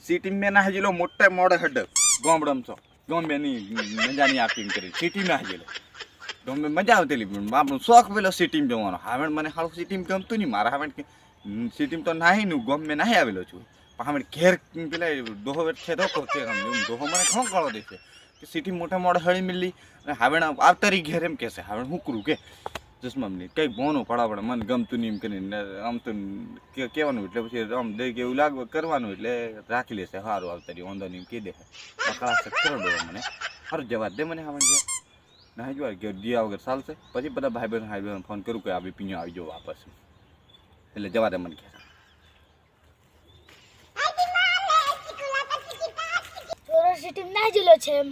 city મેં ના હાજેલો મોટા મોડે હડ ગોમડમ છો ગોમે ની મજાની એક્ટિંગ કરી સિટી માં હાજેલો ગમે મજા આવતી આપણો શોખ પેલો સિટી માં જવાનો હવે મને હાલ સિટી માં ગમતું નહીં મારા હવે સિટી માં તો નાહી નું ગમે નાહી આવેલો છું પણ હવે ઘેર પેલા દોહો છે દોહો દોહો મને ઘણો ગળો દેશે કે સિટી મોટા મોડે હળી મિલી અને હવે આવતારી ઘેર એમ કહેશે હવે હું કરું કે જસમામની કંઈક બોનું પડાવડે મને ગમતું નહીં એમ કરીને આમ તો કહેવાનું એટલે પછી આમ દઈ કે એવું લાગવું કરવાનું એટલે રાખી લેશે સારું આવતારી વાંધો નહીં કહી દે પકડાશે કરો દો મને સારું જવા દે મને હવે ઘેર ના જો ઘેર દિયા વગર ચાલશે પછી બધા ભાઈ બહેન ફોન કરું કે આવી પીણો આવી જાઓ વાપસ એટલે જવા દે મને કહે સિટી ના જિલ્લો છે એમ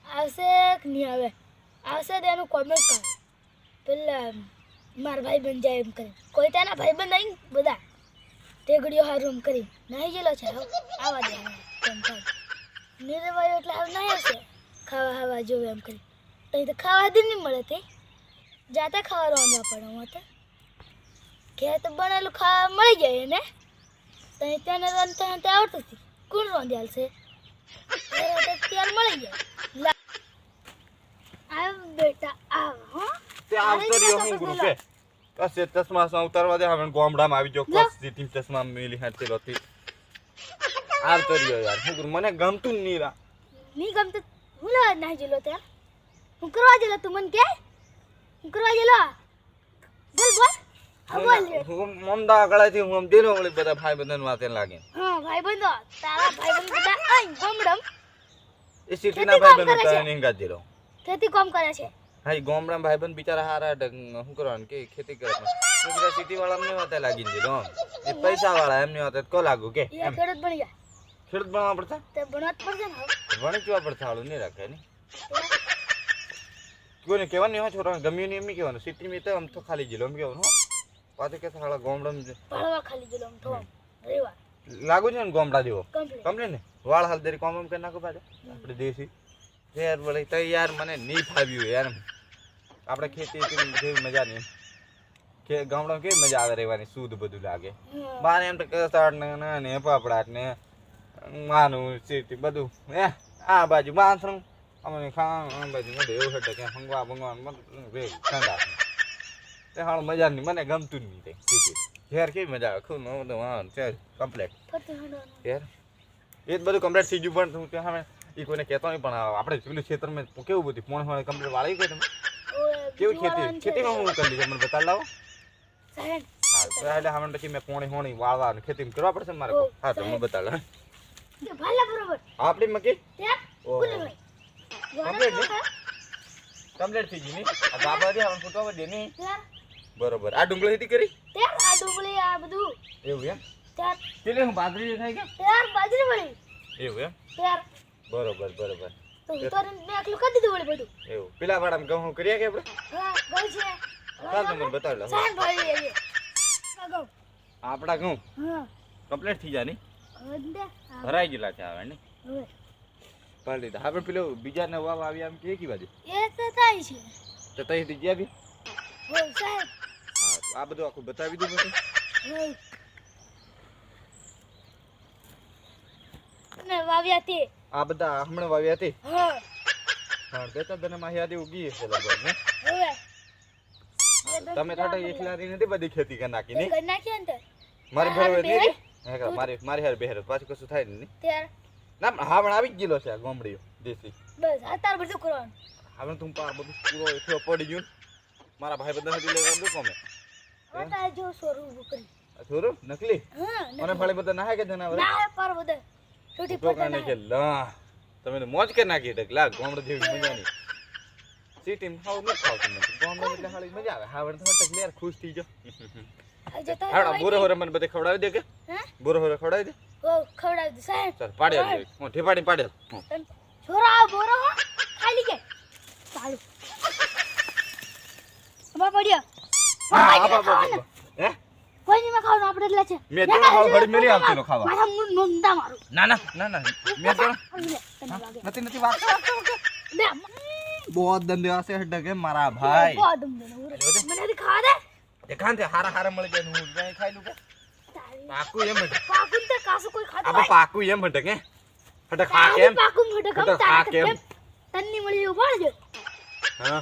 આવશે કે નહીં આવે આવશે તો એનું કોમેન્ટ કર પેલા મારા ભાઈ બન જાય એમ કરે કોઈ તેના ભાઈ બન નહીં બધા ટેગડીઓ હારું એમ કરી નહીં જિલ્લો છે આવા દે કેમ થાય નિર્વાયો એટલે આવ નહીં આવશે ખાવા ખાવા જોવે એમ કરી તઈ તો ખાવા દે નહીં મળે તે જાતે ખાવા રોંધવા પડે હું તો ઘેર તો બનેલું ખાવા મળી જાય ને તઈ તેને રાંધતા આવડતું હતી કોણ રોંધી હાલશે તેલ મળી જાય આવ બેટા આવ હો તે આવતો રહ્યો હું ગુરુ કે કસે ચશ્મા સ ઉતારવા દે હવે ગોમડામાં આવી જો કસ સીટી ચશ્મા મેલી હાથે લોતી આવતો રહ્યો યાર હું ગુરુ મને ગમતું નહીં રા નહીં ગમતું હું લા ના જેલો તે હું કરવા જેલો તું મને કે હું કરવા જેલો બોલ બોલ હા બોલ હું મમદા ગળાથી હું દેલો વળી બધા ભાઈ બંધન વાતે લાગે હા ભાઈ બંધો તારા ભાઈ બંધ બધા આઈ ગોમડમ એ સિટી ના ભાઈ બંધ તો નહીં ગા દેલો ખેતી કામ કરે છે હાઈ ગોમડા ભાઈ બંધ બિચારા હારા શું કરવાનું કે ખેતી કરે તો સિટી વાળા અમને વાતે લાગી દેલો એ પૈસા વાળા એમને વાતે કો લાગુ કે એ ખેડૂત બની ગયા ખેડૂત બનવા પડતા તે ભણવા જ પડશે ને ભણી કેવા પડતા હાલું નહીં રાખે ને કોઈને કહેવાનું નહીં હો છોકરા ગમ્યું નહીં એમ નહીં કહેવાનું સિટીમાં તો આમ તો ખાલી જેલો એમ કહેવાનું હો પાછું કે સાલા ગોમડા ભણવા ખાલી જેલો તો રેવા લાગુ છે ને ગોમડા જેવો કમ્પ્લીટ કમ્પ્લીટ ને વાળ હાલ દેરી કોમ કરી નાખો પાછો આપણે દેશી યાર બોલે તો યાર મને નહીં ફાવ્યું યાર આપણે ખેતી જેવી મજા નહીં કે ગામડામાં કેવી મજા આવે રહેવાની શુદ્ધ બધું લાગે બાર એમ તો કસાડ ને પાપડાટ ને માનું સીટી બધું હે આ બાજુ બાથરૂમ અમે ખા આ બાજુ બધું એવું હટે કે હંગવા ભંગવા ઠંડા તે હાલ મજા નહીં મને ગમતું જ નહીં તે સીટી ઘેર કેવી મજા આવે ખૂબ હા કમ્પ્લેટ યાર એ જ બધું કમ્પ્લેટ થઈ ગયું પણ તું સામે એ કોઈને કહેતો નહીં પણ આપણે પેલું ક્ષેત્રમાં કેવું બધું પોણ હોણે કમ્પ્લેટ વાળી ગઈ તમે કેવી ખેતીમાં હું કરી લીધું મને બતાવી લાવો હા તો એટલે હવે પછી મેં પોણી હોણી વાળવા અને ખેતી કરવા પડશે મારે હા તો મને બતાવી લો આપણી મકી કમ્પ્લેટ થઈ ગઈ નહીં આ ગાબા દે હવે ફૂટવા દે નહીં બરોબર આ ડુંગળી ખેતી કરી આ ડુંગળી આ બધું એવું એમ ત્યાર પેલે હું બાજરી થાય કે ત્યાર બાજરી વળી એવું એમ ત્યાર બરોબર બરોબર તો ઉતારીને મેં આટલું કરી દીધું વળી બધું એવું પેલા વાળામાં ઘઉં કર્યા કે આપણે હા ગઈ છે ચાલ તો મને બતાવી લો સાન ભાઈ એ આગળ આપડા ઘઉં હા કમ્પ્લીટ થઈ જાય નહીં હંદે ભરાઈ ગયેલા છે હવે ને હવે પાડી દીધા આપણે પેલો બીજા ને વાવ આવી આમ કે કી બાજુ એ તો થાય છે તો તઈ થી ગયા બી હો સાહેબ હા આ બધું આખું બતાવી દઉં પછી હો ને વાવ્યા તે આ બધા હમણાં વાવ્યા હતી હા હા દેતા તને માં યાદ ઉગી છે લગભગ ને હવે તમે તાટા એકલા રહી નથી બધી ખેતી કરી નાખી ને કરી નાખ્યા ને મારી ભરવે નહીં હે મારી હાર બેહર પાછું કશું થાય નહીં ત્યાર ના હા પણ આવી જ ગયેલો છે આ ગોમડીઓ દેશી બસ આ તાર બધું કરવાનું હવે તું પાર બધું પૂરો એકલો પડી ગયું મારા ભાઈ બધા નથી લેવા દઉં કોમે આ જો સોરું બકરી છોરો નકલી હા મને ફાળે બધા નાહે કે જનાવર ના પર બધા છોટી તો કાને કે લા તમે તો મોજ કે નાખી ટક લા ગોમડો જેવી મજા નહીં સિટી માં ખાવ નથી ખાવતું નથી ગોમડો એટલે ખાલી મજા આવે હાવડ તો ટક લેર ખુશ થઈ જો હાડા બોરો હોરે મને બધે ખવડાવી દે કે હે બોરો હોરે ખવડાવી દે ઓ ખવડાવી દે સાહેબ ચાલ પાડ્યા દે હું ઠેપાડી પાડ્યા છોરા બોરો હો ખાલી કે ચાલુ અમાર પડ્યો હા બાબા હે કોઈ નહીં ખાવાનું આપણે એટલે છે મેં તો ખાવ ઘડી મેલી આવતીનો ખાવા મારા મુંડા મારું ના ના ના ના મેં તો નથી નથી વાત બે बहुत धंधे से हट गए मारा भाई મને દી ખા દે ये खान थे हारा हारा मल गए नु मैं खाई लू के તારી પાકું એમ હટક પાકું તો કાસું કોઈ ખાતો આપણે પાકું એમ હટક હે હટક હા કેમ પાકું મોટો હટક ગમતા હા કેમ તન્ની મળી ઉપાડજો હા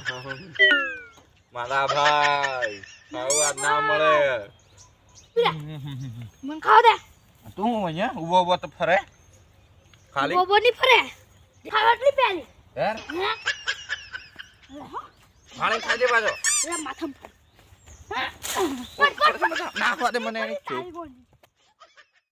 મારા ભાઈ ખાવા ના મળે મન ખાવ દે તું અહીંયા ઉભો ઉભો તો ફરે ખાલી બોબો ની ફરે ખાવા એટલી પહેલી યાર હે ખાલી ખાજે પાછો રે માથમ નાખવા દે મને તારી બોલ